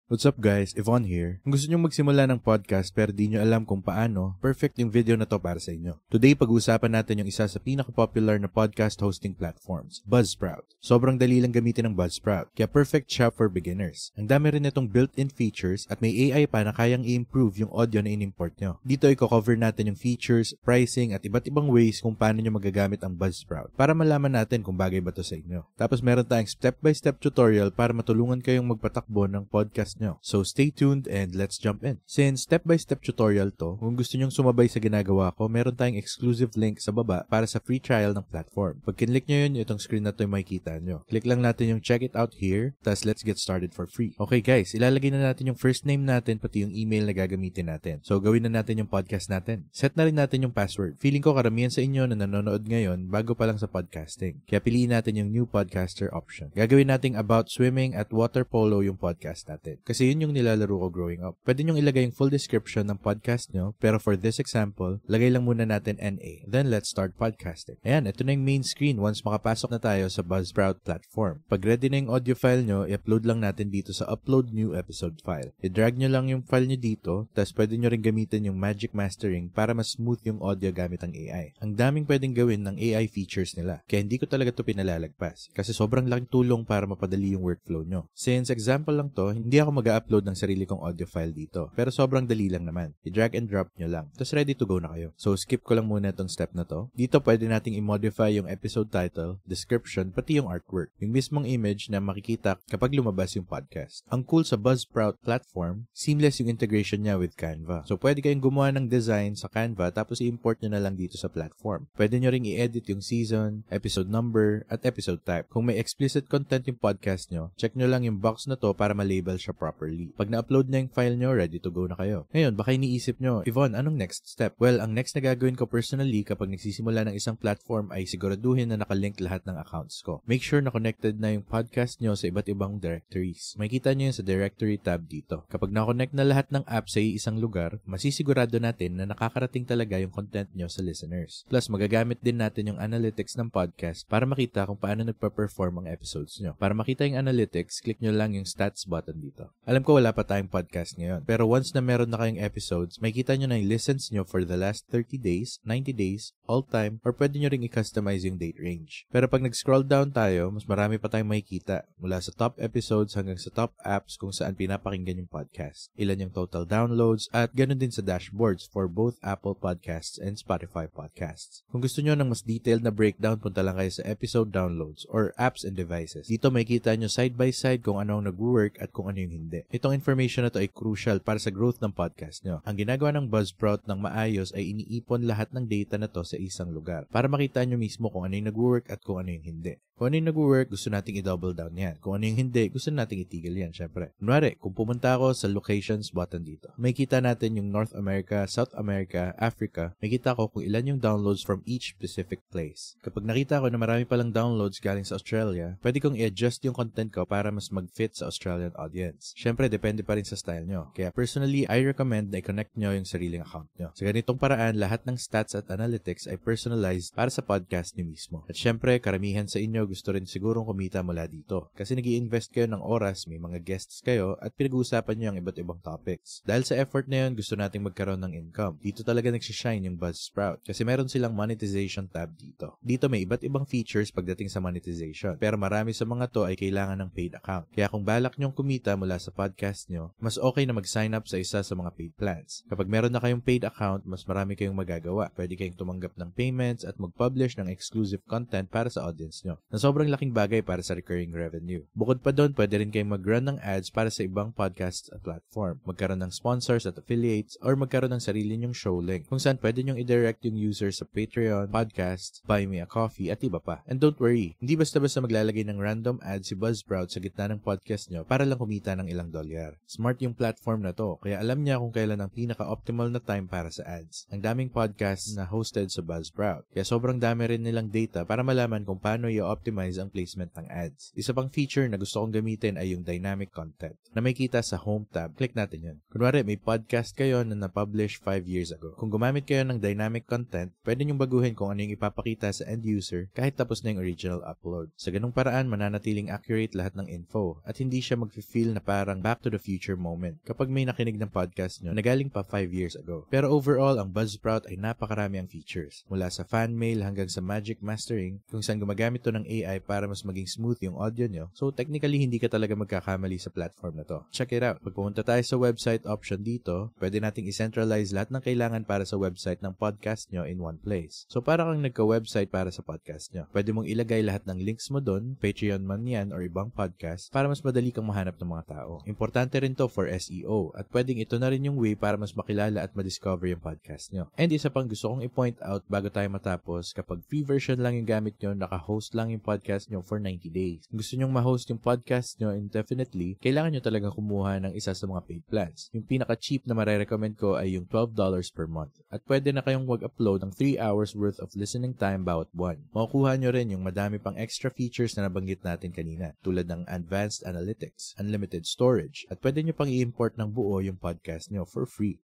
What's up guys, Yvonne here. Kung gusto nyo magsimula ng podcast pero di nyo alam kung paano, perfect yung video na to para sa inyo. Today, pag-uusapan natin yung isa sa pinaka-popular na podcast hosting platforms, Buzzsprout. Sobrang dali lang gamitin ng Buzzsprout, kaya perfect siya for beginners. Ang dami rin itong built-in features at may AI pa na kayang i-improve yung audio na in-import nyo. Dito i-cover natin yung features, pricing at iba't ibang ways kung paano nyo magagamit ang Buzzsprout para malaman natin kung bagay ba to sa inyo. Tapos meron tayong step-by-step tutorial para matulungan kayong magpatakbo ng podcast nyo. So stay tuned and let's jump in. Since step-by-step tutorial to, kung gusto nyong sumabay sa ginagawa ko, meron tayong exclusive link sa baba para sa free trial ng platform. Pag kinlik nyo yun, itong screen na to yung makikita nyo. Click lang natin yung check it out here, tas let's get started for free. Okay guys, ilalagay na natin yung first name natin pati yung email na gagamitin natin. So gawin na natin yung podcast natin. Set na rin natin yung password. Feeling ko karamihan sa inyo na nanonood ngayon bago pa lang sa podcasting. Kaya piliin natin yung new podcaster option. Gagawin nating about swimming at water polo yung podcast natin. Kasi yun yung nilalaro ko growing up. Pwede nyong ilagay yung full description ng podcast nyo, pero for this example, lagay lang muna natin NA. Then let's start podcasting. Ayan, ito na yung main screen once makapasok na tayo sa Buzzsprout platform. Pag ready na yung audio file nyo, i-upload lang natin dito sa upload new episode file. I-drag nyo lang yung file nyo dito, tapos pwede nyo rin gamitin yung magic mastering para mas smooth yung audio gamit ang AI. Ang daming pwedeng gawin ng AI features nila, kaya hindi ko talaga ito pinalalagpas. Kasi sobrang laking tulong para mapadali yung workflow nyo. Since example lang to, hindi ako mag-upload ng sarili kong audio file dito. Pero sobrang dali lang naman. I-drag and drop nyo lang. Tapos ready to go na kayo. So skip ko lang muna itong step na to. Dito pwede nating i-modify yung episode title, description, pati yung artwork. Yung mismong image na makikita kapag lumabas yung podcast. Ang cool sa Buzzsprout platform, seamless yung integration niya with Canva. So pwede kayong gumawa ng design sa Canva tapos i-import nyo na lang dito sa platform. Pwede nyo ring i-edit yung season, episode number, at episode type. Kung may explicit content yung podcast nyo, check nyo lang yung box na to para ma-label siya properly. Pag na-upload na yung file nyo, ready to go na kayo. Ngayon, baka iniisip nyo, Yvonne, anong next step? Well, ang next na gagawin ko personally kapag nagsisimula ng isang platform ay siguraduhin na nakalink lahat ng accounts ko. Make sure na connected na yung podcast nyo sa iba't ibang directories. Makikita nyo yun sa directory tab dito. Kapag na-connect na lahat ng apps sa isang lugar, masisigurado natin na nakakarating talaga yung content nyo sa listeners. Plus, magagamit din natin yung analytics ng podcast para makita kung paano nagpa-perform ang episodes nyo. Para makita yung analytics, click nyo lang yung stats button dito. Alam ko wala pa tayong podcast ngayon. Pero once na meron na kayong episodes, makikita nyo na yung listens nyo for the last 30 days, 90 days, all time, or pwede nyo ring i-customize yung date range. Pero pag nag-scroll down tayo, mas marami pa tayong makikita. Mula sa top episodes hanggang sa top apps kung saan pinapakinggan yung podcast. Ilan yung total downloads at ganun din sa dashboards for both Apple Podcasts and Spotify Podcasts. Kung gusto nyo ng mas detailed na breakdown, punta lang kayo sa episode downloads or apps and devices. Dito makikita nyo side by side kung ano ang nag-work at kung ano yung hindi. Itong information na to ay crucial para sa growth ng podcast nyo. Ang ginagawa ng Buzzsprout ng maayos ay iniipon lahat ng data na to sa isang lugar para makita nyo mismo kung ano yung nag-work at kung ano yung hindi. Kung ano yung nag-work, gusto nating i-double down yan. Kung ano yung hindi, gusto nating itigil yan, syempre. Kunwari, kung pumunta ako sa locations button dito, makikita natin yung North America, South America, Africa, makikita ko kung ilan yung downloads from each specific place. Kapag nakita ko na marami palang downloads galing sa Australia, pwede kong i-adjust yung content ko para mas mag-fit sa Australian audience. Syempre, depende pa rin sa style nyo. Kaya personally, I recommend na i-connect nyo yung sariling account nyo. Sa ganitong paraan, lahat ng stats at analytics ay personalized para sa podcast nyo mismo. At syempre, karamihan sa inyo gusto rin sigurong kumita mula dito. Kasi nag-i-invest kayo ng oras, may mga guests kayo, at pinag-uusapan nyo ang iba't ibang topics. Dahil sa effort na yun, gusto nating magkaroon ng income. Dito talaga nagsishine yung Buzzsprout. Kasi meron silang monetization tab dito. Dito may iba't ibang features pagdating sa monetization. Pero marami sa mga to ay kailangan ng paid account. Kaya kung balak nyong kumita mula sa podcast nyo, mas okay na mag-sign up sa isa sa mga paid plans. Kapag meron na kayong paid account, mas marami kayong magagawa. Pwede kayong tumanggap ng payments at mag-publish ng exclusive content para sa audience nyo. Na sobrang laking bagay para sa recurring revenue. Bukod pa doon, pwede rin kayong mag-run ng ads para sa ibang podcasts at platform. Magkaroon ng sponsors at affiliates or magkaroon ng sarili nyong show link kung saan pwede nyong i-direct yung users sa Patreon, podcasts, Buy Me a Coffee at iba pa. And don't worry, hindi basta-basta maglalagay ng random ads si Buzzsprout sa gitna ng podcast nyo para lang kumita ng ilang dolyar. Smart yung platform na to, kaya alam niya kung kailan ang pinaka-optimal na time para sa ads. Ang daming podcasts na hosted sa Buzzsprout, kaya sobrang dami rin nilang data para malaman kung paano i-optimize ma-optimize ang placement ng ads. Isa pang feature na gusto kong gamitin ay yung dynamic content na may kita sa home tab. Click natin yun. Kunwari, may podcast kayo na na-publish 5 years ago. Kung gumamit kayo ng dynamic content, pwede nyong baguhin kung ano yung ipapakita sa end user kahit tapos na yung original upload. Sa ganung paraan, mananatiling accurate lahat ng info at hindi siya mag-feel na parang back to the future moment kapag may nakinig ng podcast nyo na galing pa 5 years ago. Pero overall, ang Buzzsprout ay napakarami ang features. Mula sa fan mail hanggang sa magic mastering kung saan gumagamit to ng AI para mas maging smooth yung audio nyo. So technically, hindi ka talaga magkakamali sa platform na to. Check it out. Pag pumunta tayo sa website option dito, pwede nating i-centralize lahat ng kailangan para sa website ng podcast nyo in one place. So para kang nagka-website para sa podcast nyo. Pwede mong ilagay lahat ng links mo doon, Patreon man yan or ibang podcast, para mas madali kang mahanap ng mga tao. Importante rin to for SEO at pwedeng ito na rin yung way para mas makilala at ma-discover yung podcast nyo. And isa pang gusto kong i-point out bago tayo matapos, kapag free version lang yung gamit nyo, naka-host lang yung podcast nyo for 90 days. Kung gusto nyo ma-host yung podcast nyo indefinitely, kailangan nyo talagang kumuha ng isa sa mga paid plans. Yung pinaka-cheap na marirecommend ko ay yung $12 per month. At pwede na kayong mag-upload ng 3 hours worth of listening time bawat buwan. Makukuha nyo rin yung madami pang extra features na nabanggit natin kanina, tulad ng advanced analytics, unlimited storage, at pwede nyo pang i-import ng buo yung podcast nyo for free.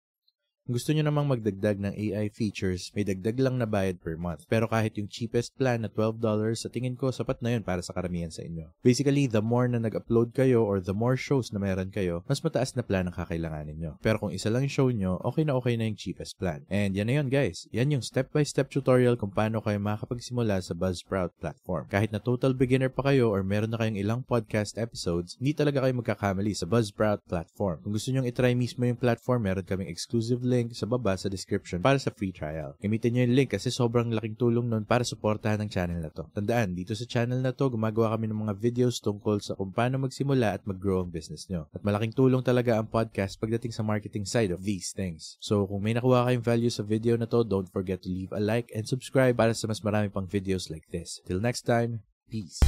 Kung gusto nyo namang magdagdag ng AI features, may dagdag lang na bayad per month. Pero kahit yung cheapest plan na $12, sa tingin ko, sapat na yun para sa karamihan sa inyo. Basically, the more na nag-upload kayo or the more shows na meron kayo, mas mataas na plan ang kakailanganin nyo. Pero kung isa lang yung show nyo, okay na yung cheapest plan. And yan na yun guys. Yan yung step-by-step tutorial kung paano kayo makakapagsimula sa Buzzsprout platform. Kahit na total beginner pa kayo or meron na kayong ilang podcast episodes, hindi talaga kayo magkakamali sa Buzzsprout platform. Kung gusto nyong itry mismo yung platform, meron kaming exclusive link sa baba sa description para sa free trial. Gamitin nyo yung link kasi sobrang laking tulong nun para suportahan ang channel na to. Tandaan, dito sa channel na to, gumagawa kami ng mga videos tungkol sa kung paano magsimula at mag-grow ang business nyo. At malaking tulong talaga ang podcast pagdating sa marketing side of these things. So, kung may nakuha kayong value sa video na to, don't forget to leave a like and subscribe para sa mas marami pang videos like this. Till next time, peace!